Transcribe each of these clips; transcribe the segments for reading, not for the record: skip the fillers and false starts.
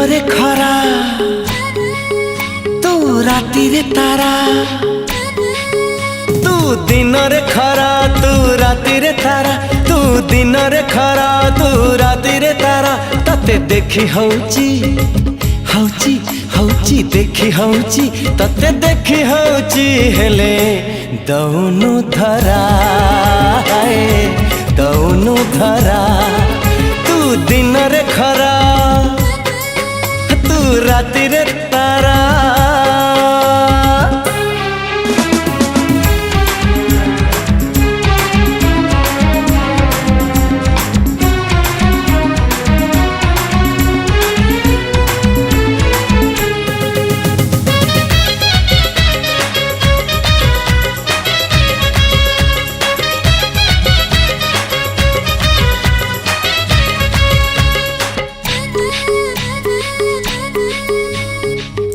रे खरा तू राति रे तारा, तू दिन रे खरा तू राति रे तारा, तू दिन रे खरा तू राति रे तारा। तते देखी हौची हौची हौची देखी हौची, तते देखी हौची हेले दौनु धरा है दौनु धरा। तू दिन रे खरा तू राति रे तारा।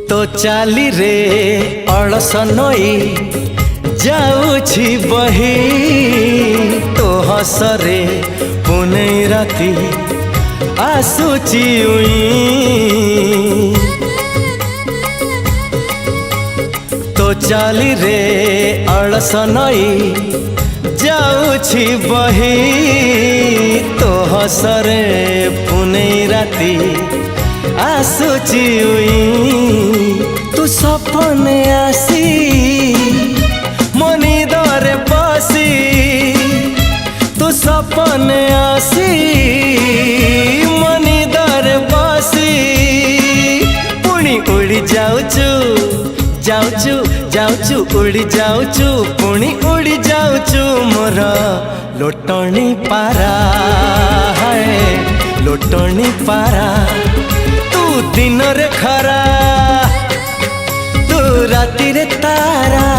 तो चाली रे अलस नई जाऊछि बही, तो हसरे पुनै राति आसुची उई। तो चाली रे अलस नई जाऊछि बही, तो हसरे पुनै राति आसुची उई। तू सपने आसी मनी दरे बसी, तू सपने आसी मनी दरे बसी। पुणी उड़ी जाऊचु जाऊचु जाऊचु उड़ी जाऊचु, पुणी उड़ी जाऊचु मोर लोटणी पारा है लोटणी पारा। तू दिन रे खरा तू राति रे तारा।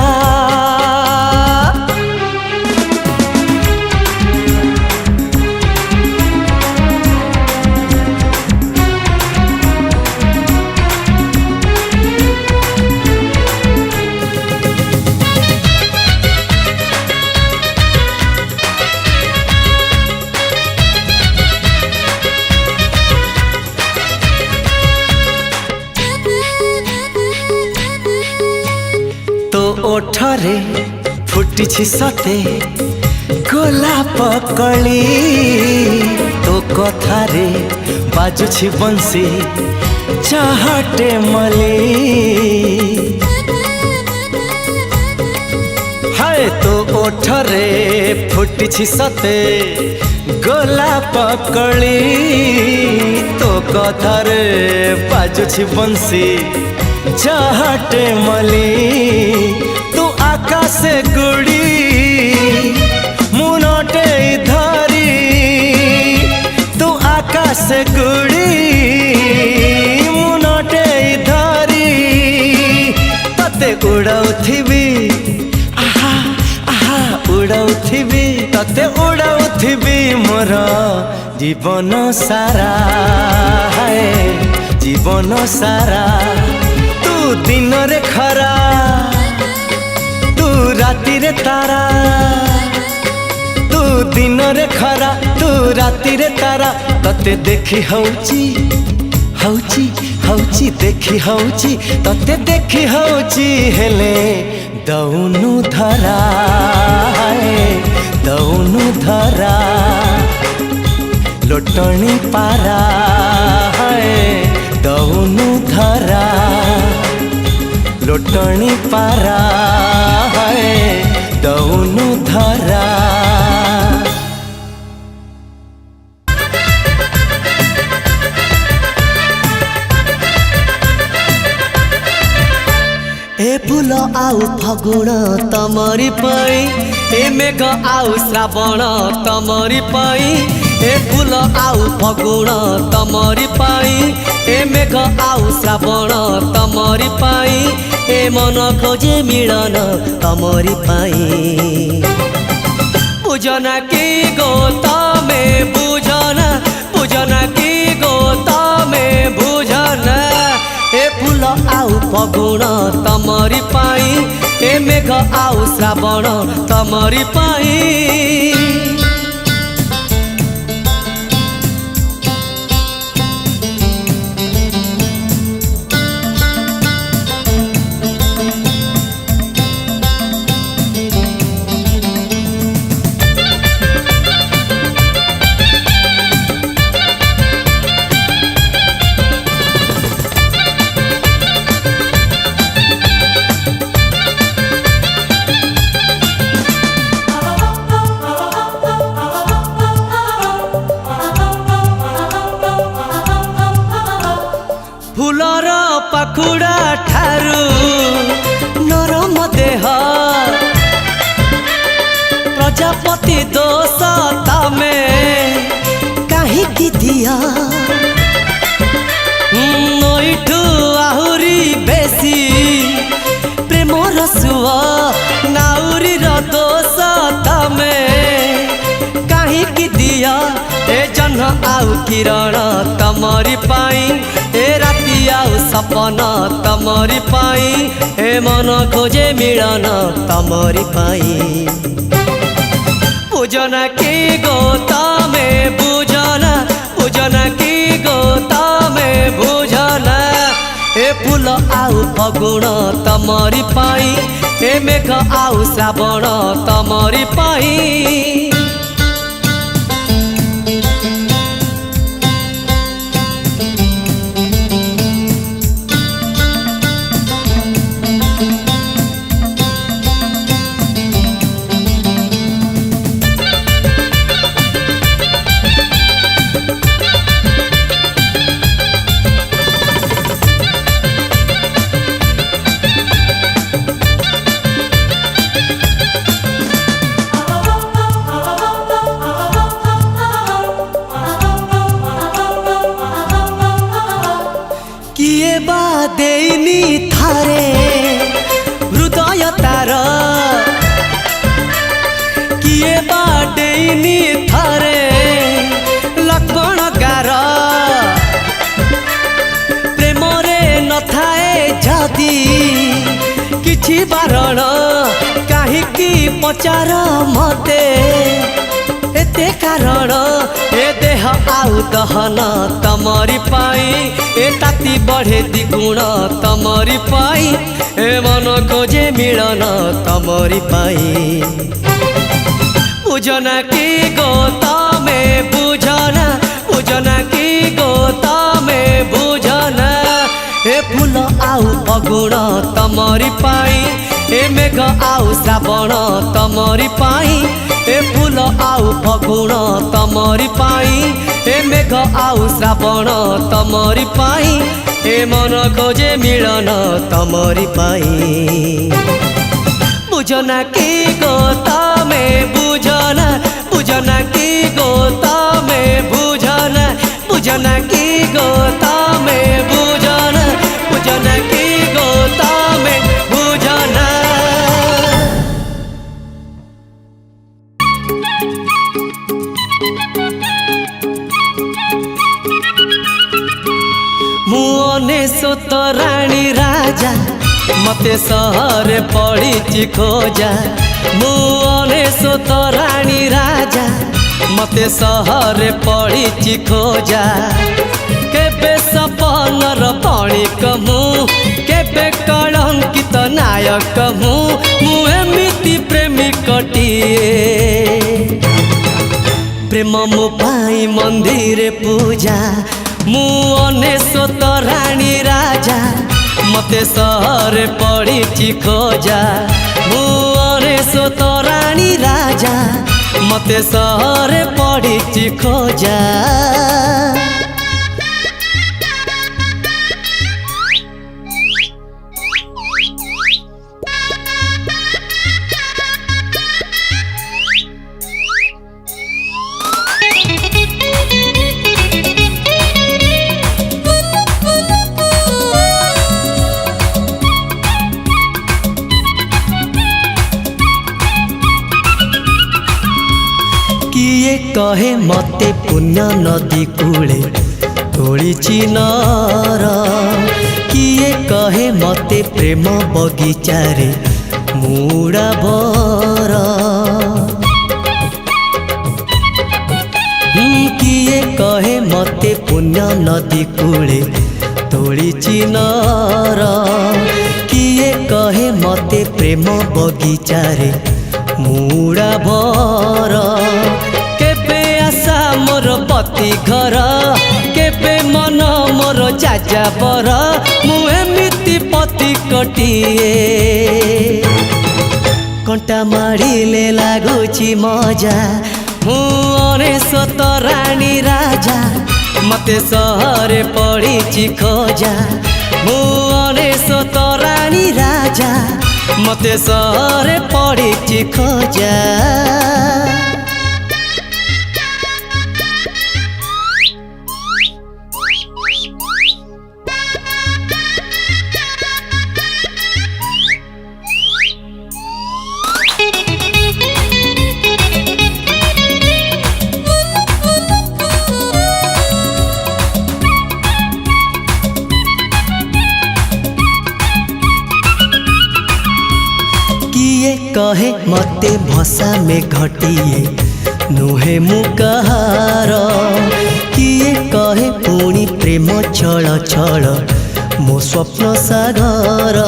ओठरे फुटिछि सते गोलाप कली, तो कथारे बाजुछि बंसी चाहटे मली। हाय तो ओठरे फुटिछि सते गोलाप कली, तो कथारे बाजुछि बंसी चाहटे मली। तू आकाशे गुड़ी मुनटे धरी, तू आकाशे गुड़ी मुनटे धरी। तते उड़ाउथिबी आहा आहा उड़ाउथिबी, तते उड़ाउथिबी मोर जीवन सारा है जीवन सारा। तू दिन रे खरा तू राति रे तारा, तू दिन रे खरा तू राति रे तारा। तते देखी हौची हौची हौची देखी हौची, तते देखी हौची हेले दौनु धरा है दौनु धरा। लोटणी पारा है दौनु धरा, लोटणी पारा है दौनु धरा। ए फूल आउ फगुण तमरी पाई, ए मेघ आउ श्रावण तमरी पाई। ए फूल आउ फगुण तमरी पाई, ए मेघ आउ श्रावण तमरी पाई। ए मन खोजे मिलन तमरी पाई। बुझना की गो तमे बुझना, बुझना की गो तमे बुझना। ए फूल आउ फगुण तमरी पाई, ए मेघ आउ श्रावण तमरी पाई। କୁକୁଡ଼ା ଠାରୁ ନରମ ଦେହ ପ୍ରଜାପତି ଦୋଷ ତମେ କାହିଁକି ଦିଅ ନଈଠୁ ଆହୁରି ବେଶୀ ପ୍ରେମର ସୁଅ ନାଉରୀର ଦୋଷ ତମେ କାହିଁକି ଦିଅ ए जह्न आउ किरण तमरी पाई ए राति आउ सपन तमरी पाई ए मन खोजे मिलन तमरी पाई बुझना की गो तमे बुझना बुझना की गो तमे बुझना ए फूल आउ फगुण तमरी पाई ए मेघ आउ श्रावण तमरी पाई किए बा देनी थारे हृदय तार किए बा देनी थारे लक्ष्मण गार प्रेम रे न थाए जदि किछि बारण काहिकी पचार मते एते कारण ए देह आउ दहन तमरी पाई ए ताती बढ़े द्विगुण तमरी पाई ए मन खोजे मिलन तमरी पाई बुझना की गो तमे बुझना बुझना की गो तमे बुझना ए फूल आउ फगुण तमरी पाई ए मेघ आउ श्रावण तमरी पाई ए फूल आउ फगुण तमरी पाई ए मेघ आउ श्रावण तमरी पाई ए मन खोजे मिलन तमरी पाई बुझना की गो तमे बुझना बुझना की गो तमे बुझना बुझना की गो तमे बुझना बुझना की गो तमे बुझना मुअनेशत राणी राजा मते सहर पड़ी खोजा मुअनेशत राणी राजा मते सहर पड़ी खोजा केबे सपनर पणिक मु केबे कलंकित नायक मु एमिति प्रेमिकटिए प्रेम मो पाई मंदिर पूजा मुअनेशत राणी राजा मते सहर पड़ी खोजा मुअनेशत राणी राजा मते सहर पड़ी खोजा किए कहे मते पुण्य नदी कूले तोड़ी नर किए कहे मते प्रेम बगीचारे मुड़ा भर किए कहे मते पुण्य नदी कूले तोड़ी नर किए कहे मते प्रेम बगीचारे मुड़ा भर केबे आशा मोर पति घर केबे मन मोर जाजा बर मु एमिति पति कटिए कंटा माड़िले लागुची मजा मुअनेशत राणी राजा मते सहर पड़ी खोजा मु अनेशत रानी राजा मते सहरे पड़िछि खोजा कहे मते भसा में घटिए नुहे मु कहार किए कहे पुणी प्रेम छल छल मो स्वप्न सागर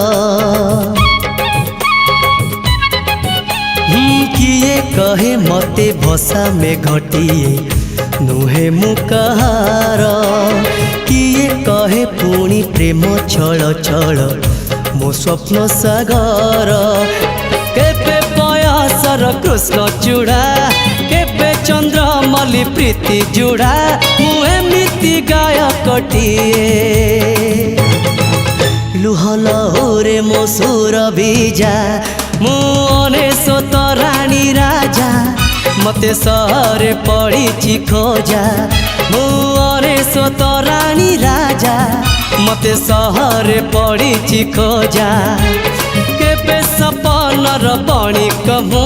किए कहे मते भसा में घटिए नुहे मु कहार किए कहे पुणी प्रेम छल छल मो स्वप्न सागर केबे बयसर कृष्ण चूड़ा केबे चंद्रमल्ली प्रीति जुड़ा मु एमिति गायकटिए लुह लहुरे मो सुर बीजा मु अनेशत रानी राजा मते सहरे पड़िछि खोजा मु अनेशत रानी राजा मते सहरे पड़िछि खोजा केबे सपनर बणिक मु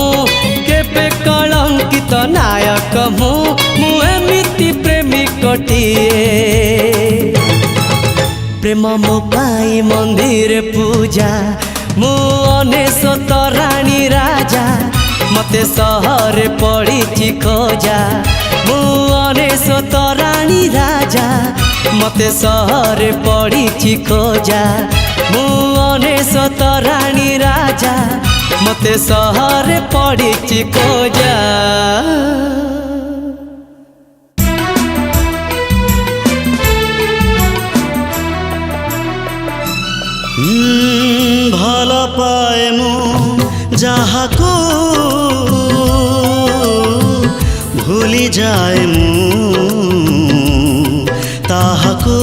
केबे कलंकित नायक मु एमिति प्रेमिकटिए प्रेम मो पाई मंदिर पूजा मु अनेशत रानी राजा मते सहरे पड़िछि खोजा मु अनेशत रानी राजा मते सहरे पड़िछि खोजा मु अनेशत रानी राजा मते सहरे पड़िछि खोजा भल पाए मु जाहाकू भूली जाए मु ताहाकू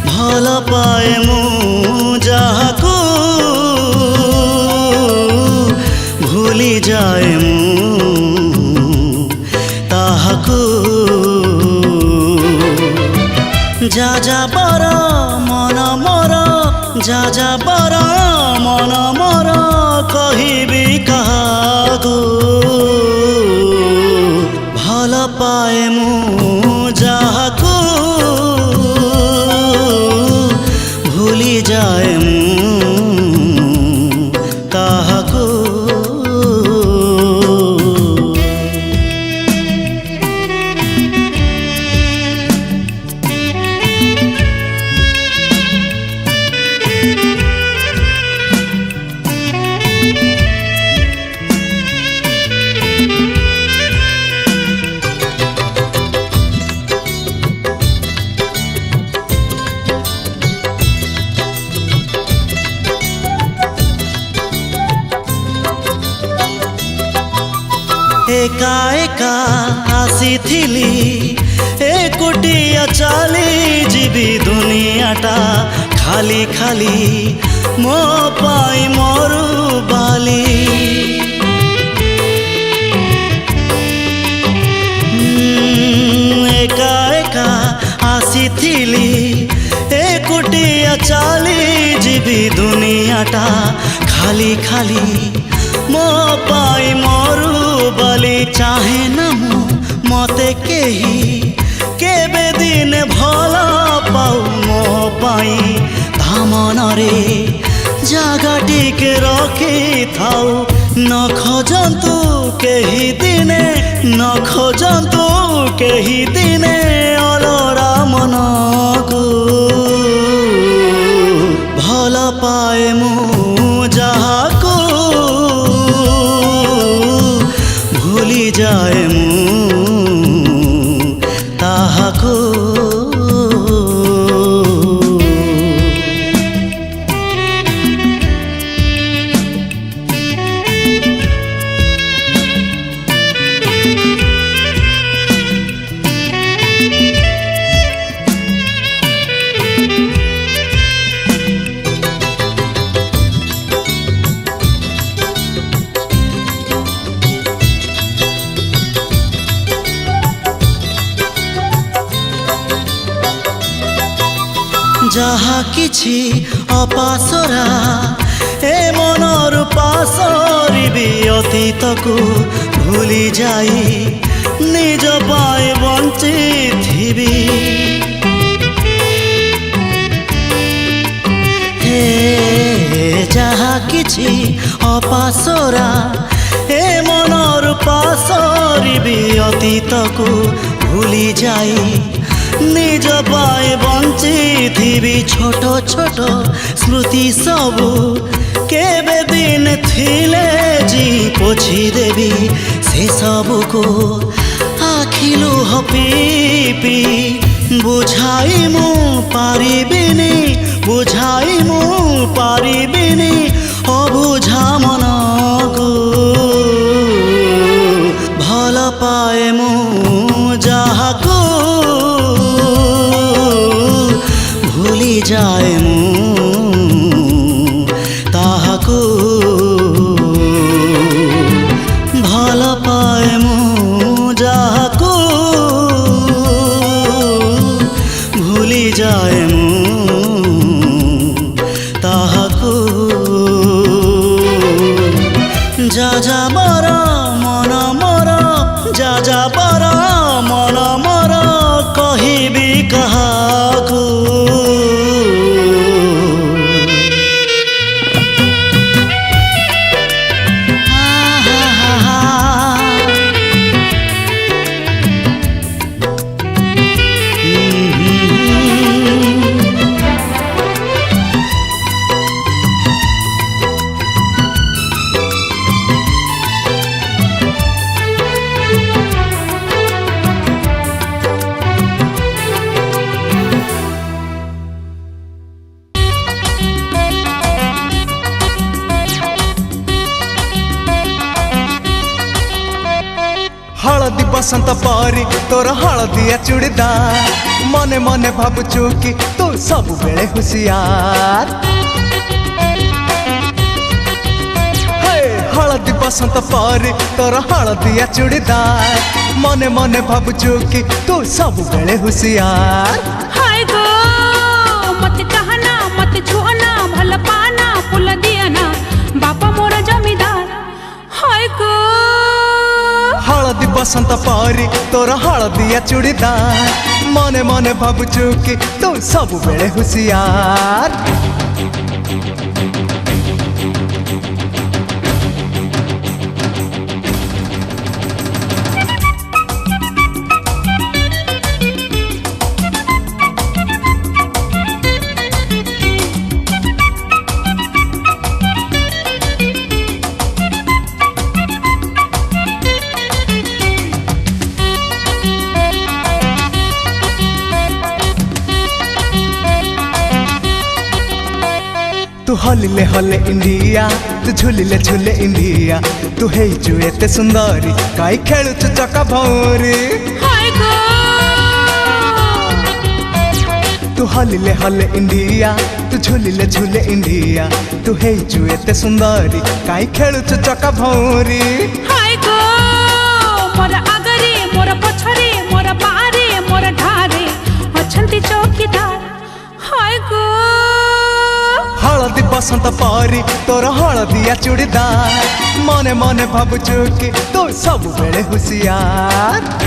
भल पाए मु जाहाकू भूली जाए मु ताहाकू जा जा बर मन मोर जा जा बर मन मोर कहिबी काहाकू भल पाए मु जाहाकू भूली जाए मु ताहाकू एका एका आसीथिली एकुटिया चली जीवी दुनियाटा खाली खाली मो पाई मोरू बाली एका एका आसीथिली एकुटिया चली जीवी दुनियाटा खाली खाली मो पाई मोरू बली चाहे न मु मते केही केबे दिन भला पाऊ मो पाई धामन रे जागा टिके रखी थाऊ न खोजंतु केही दिने न खोजंतु केही दिने अलरा मनकू भल पाए मु जाहाकू भूली जाए मु ताहाकू যাহা কিছু অপাসরা এ মনর পাশরিবি অতীতকু ভুলি যাই নিজ পাই বঞ্চিথিবি হে যাহা কিছু অপাসরা এ মনর পাশরিবি অতীতকু ভুলি যাই নিজ পাই বঞ্চিথিবি ছোট ছোট স্মৃতি সবু কেবে দিন থিলে জি পোছি দেবি সে সবুকু আখিলু হপিপি বুঝাই মু পারিবিনি বুঝাই মু পারিবিনি অবুঝা মনকু ভাল পায়ে মু যাহাকু ভুলি যায় মু তাহাকু ভাল পায়ে মু যাহাকু ভুলি যায় মু তাহাকু যা যাবার মন মর যা যাবার মন মর কহিবি কাহাকু हलदी बसंत परी तोर हलदिया चूड़ीदार मने मने भाबुचु कि तू सब बेले हुशियार हलदी बसंत परी तोर हलदिया चूड़ीदार मने मने भाबुचु कि तू सब बेले हुशियार हाय गो मत कहना मत छुआना भल पाना फूल दियाना बापा मोरा जमीदार हाय गो हलदी बसंत परी तोर हलदिया चूड़ीदार मने मने भाबुचु कि तू सब बेले हुशियार तू हलिले हले इंडिया तू झुलिले झुले इंडिया तू हेइचु एते सुंदरी काई खेलुचु चका भौरी हाय गो तू हलिले हले इंडिया तू झुलिले झुले इंडिया तू हेइचु एते सुंदरी काई खेलुचु चका भौरी हाय गो मोर आगरे मोर पछरे मोर बारे मोर ढारे अछंती चौकीदार हाय गो हलदी बसंत परी तोर हलदिया चूड़ीदार मने मने भाबुचु कि तू सब बेले हुशियार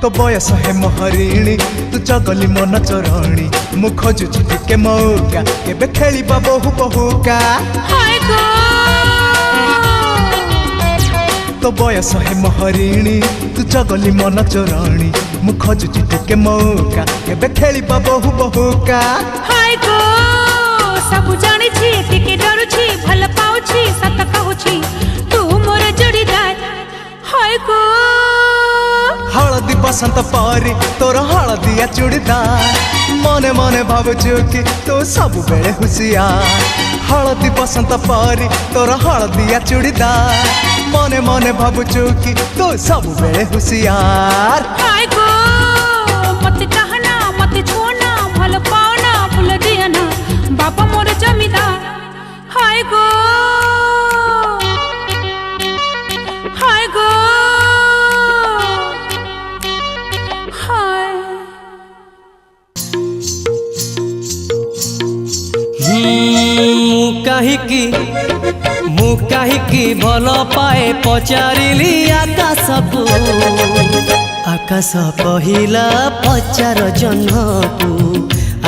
तो बयस है मोहरिणी तू चगली मन चरणी मु खोजुची टिके मौका केबे खेलिबा बहु बहुका हाय गो तो बयस है मोहरिणी तू चगली मन चरणी मु खोजुची टिके मौका केबे खेलिबा बहु बहुका हाय गो सब जानी छी टिके डरू छी भल पाऊ छी सत कहू छी तू मोर जोड़ीदार हाय गो हलदी बसंत परी तोर हलदिया चूड़ीदार मने मने भावुछु कि तू सब बेले हुसियार हलदी बसंत परी तोर हलदिया चूड़ीदार मने मने भावुछु कि तू सब बेले हुसियार हाय गो मत कहना मत छोड़ना भल पाओना भूल दियाना बाबा मोर जमींदार हाय गो हाय गो हाय ମୁଁ କାହିଁକି ଭଲ ପାଏ ପଚାରିଲି ଆକାଶକୁ ଆକାଶ କହିଲା ପଚାର ଜହ୍ନକୁ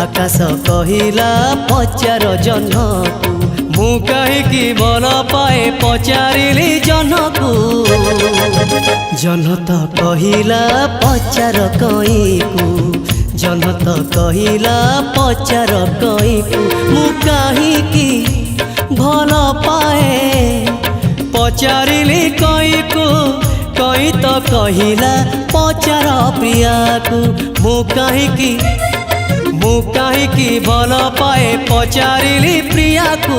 ଆକାଶ କହିଲା ପଚାର ଜହ୍ନକୁ ମୁଁ କାହିଁକି ଭଲ ପାଏ ପଚାରିଲି ଜହ୍ନକୁ ଜହ୍ନ ତ କହିଲା ପଚାର କଇଁକୁ ଜହ୍ନ ତ କହିଲା ପଚାର କଇଁକୁ ମୁଁ କାହିଁକି ଭଲ ପାଏ ପଚାରିଲି କଇଁକୁ କଇଁ ତ କହିଲା ପଚାର ପ୍ରିୟାକୁ ମୁଁ କାହିଁକି ଭଲ ପାଏ ପଚାରିଲି ପ୍ରିୟାକୁ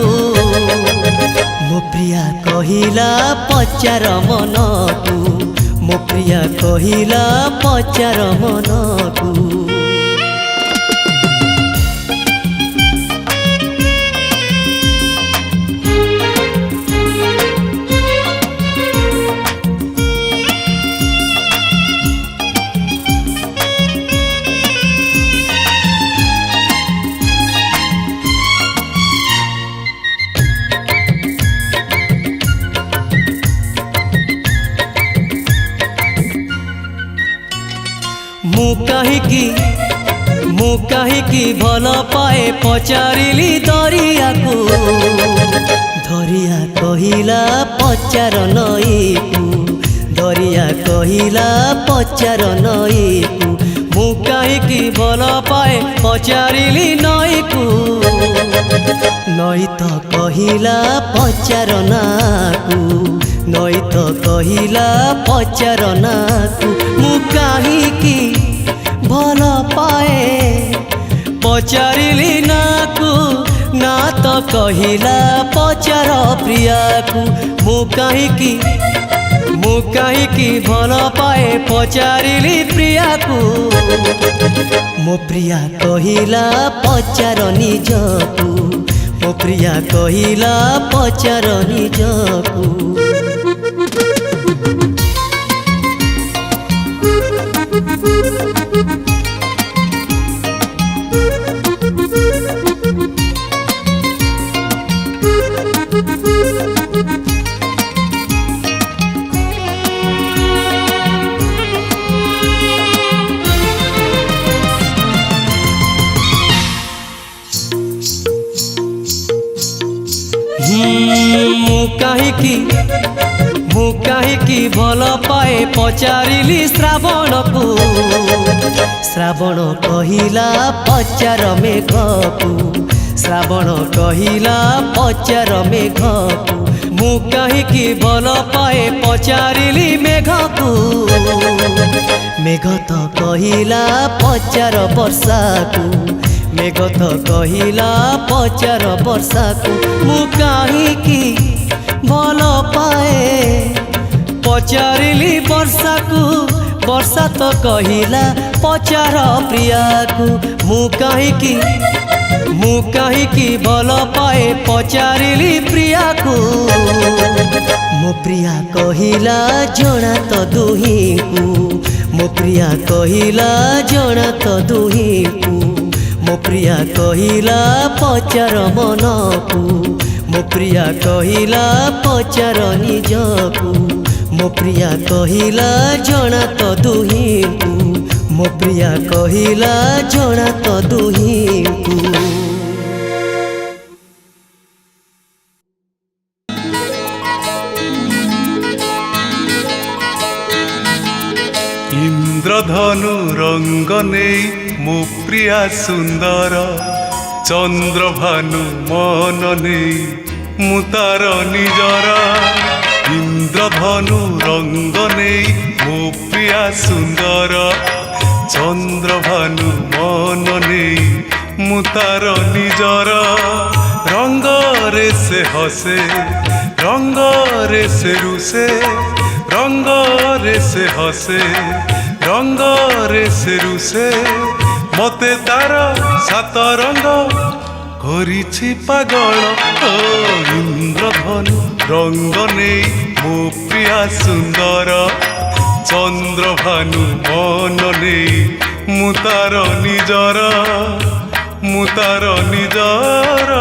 ମୋ ପ୍ରିୟା କହିଲା ପଚାର ମନକୁ ମୋ ପ୍ରିୟା କହିଲା ପଚାର ମନକୁ ମୁଁ କାହିଁକି ଭଲ ପାଏ ପଚାରିଲି ଦରିଆକୁ ଦରିଆ କହିଲା ପଚାର ନଈକୁ ଦରିଆ କହିଲା ପଚାର ନଈକୁ ମୁଁ କାହିଁକି ଭଲ ପାଏ ପଚାରିଲି ନଈକୁ ନଈ ତ କହିଲା ପଚାର ନାକୁ ନଈ ତ କହିଲା ପଚାର ନାକୁ ମୁଁ କାହିଁକି ଭଲ ପାଏ ପଚାରିଲି ନାକୁ ନା ତ କହିଲା ପଚାର ପ୍ରିୟାକୁ ମୁଁ କାହିଁକି ଭଲ ପାଏ ପଚାରିଲି ପ୍ରିୟାକୁ ମୋ ପ୍ରିୟା କହିଲା ପଚାର ନିଜକୁ ମୋ ପ୍ରିୟା କହିଲା ପଚାର ନିଜକୁ ମୁଁ କାହିଁକି ଭଲ ପାଏ ପଚାରିଲି ଶ୍ରାବଣକୁ ଶ୍ରାବଣ କହିଲା ପଚାର ମେଘକୁ ଶ୍ରାବଣ କହିଲା ପଚାର ମେଘକୁ ମୁଁ କାହିଁକି ଭଲ ପାଏ ପଚାରିଲି ମେଘକୁ ମେଘ ତ କହିଲା ପଚାର ବର୍ଷାକୁ ମେଘ ତ କହିଲା ପଚାର ବର୍ଷାକୁ ମୁଁ କାହିଁକି ଭଲ ପାଏ ପଚାରିଲି ବର୍ଷାକୁ ବର୍ଷା ତ କହିଲା ପଚାର ପ୍ରିୟାକୁ ମୁଁ କାହିଁକି ଭଲ ପାଏ ପଚାରିଲି ପ୍ରିୟାକୁ ମୋ ପ୍ରିୟା କହିଲା ଜଣା ତ ଦୁହିଁକୁ ମୋ ପ୍ରିୟା କହିଲା ଜଣା ତ ଦୁହିଁକୁ ମୋ ପ୍ରିୟା କହିଲା ପଚାର ମନକୁ ମୋ ପ୍ରିୟା କହିଲା ପଚାର ନିଜକୁ ମୋ ପ୍ରିୟା କହିଲା ଜଣା ତ ଦୁହିଁକୁ ମୋ ପ୍ରିୟା କହିଲା ଜଣା ତ ଦୁହିଁକୁ इंद्रधनु रंग नहीं मो प्रिया सुंदर चंद्रभानु मन नहीं मु तार निजर ଇନ୍ଦ୍ରଧନୁ ରଙ୍ଗ ନେଇ ମୋ ପ୍ରିୟା ସୁନ୍ଦର ଚନ୍ଦ୍ରଭାନୁ ମନ ନେଇ ମୁଁ ତାର ନିଜର ରଙ୍ଗରେ ସେ ହସେ ରଙ୍ଗରେ ସେ ରୁଷେ ରଙ୍ଗରେ ସେ ହସେ ରଙ୍ଗରେ ସେ ରୁଷେ ମତେ ତାର ସାତ ରଙ୍ଗ କରିଛି ପାଗଳ ଓ ଇନ୍ଦ୍ରଧନୁ ରଙ୍ଗ ନେଇ ମୋ ପ୍ରିୟା ସୁନ୍ଦର ଚନ୍ଦ୍ରଭାନୁ ମନ ନେଇ ମୁଁ ତାର ନିଜର ମୁଁ ତାର ନିଜର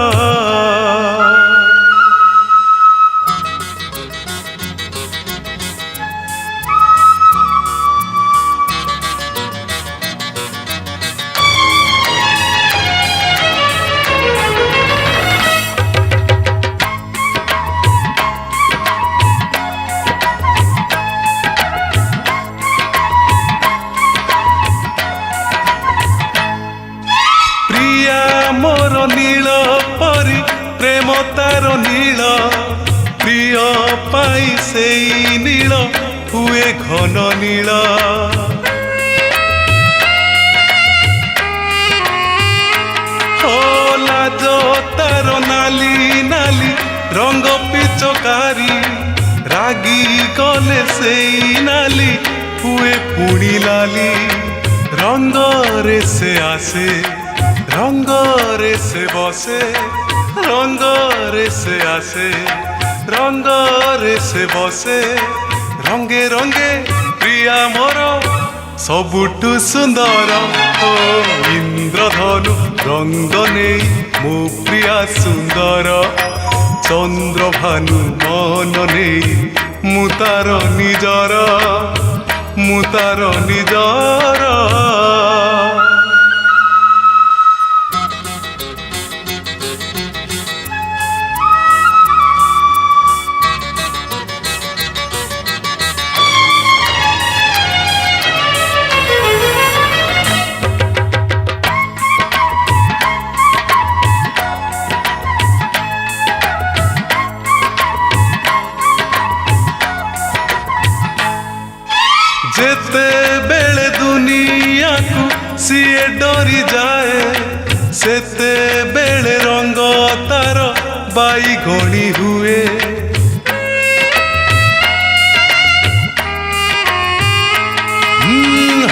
मोर नील परी प्रेम तार नील प्रिय पाई से नील हुए घन नील लाज तार नाली नाली रंग पिचकारी रागी गले से नाली हुए पुणी लाली रंगरे से आसे रंगरे से बसे रंगरे से आसे रंगरे से बसे रंगे रंगे प्रिया मोर सबुठु सुंदर ओ इंद्रधनु रंग नेई मो प्रिया सुंदर चंद्रभानु मन नेई मु तार निजर मु तार निजर जेते बेले दुनिया को सीए डरी जाए सेते बेले रंग तार बाईगणी हुए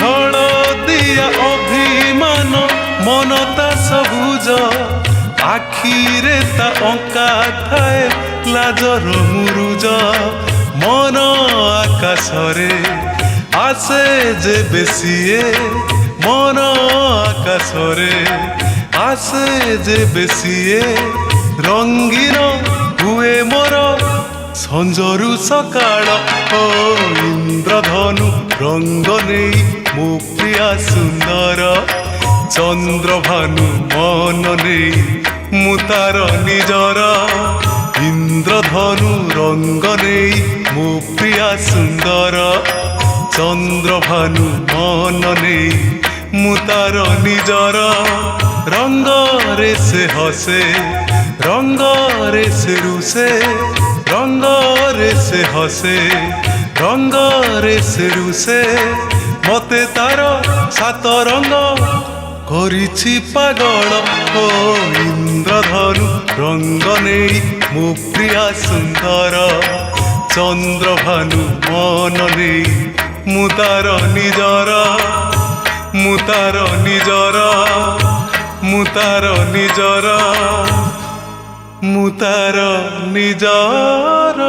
हलदिया अभिमान मन ता सबुज आखिरे ता अंका थाए लाजर मुरुज मन आकाशरे आसे जे बेसिए मन आकाशरे आसे जे बेसिए रंगीन हुए मोर संजरु सकाळ ओ इंद्रधनु रंग नेई मो प्रिया सुंदर चंद्रभानु मन नेई मु तार निजर इंद्रधनु रंग नेई मो प्रिया सुंदर चंद्रभानु मन नेई मु तार निजर रंगरे से हसे रंगरे से रुसे रंगरे से हसे रंगरे से रुसे मते तार सात रंग करिछि पागल ओ इंद्रधनु रंग नेई मो प्रिया सुंदर चंद्रभानु मन नेई मु तार निजर मु तार निजर मु तार निजर मु तार निजर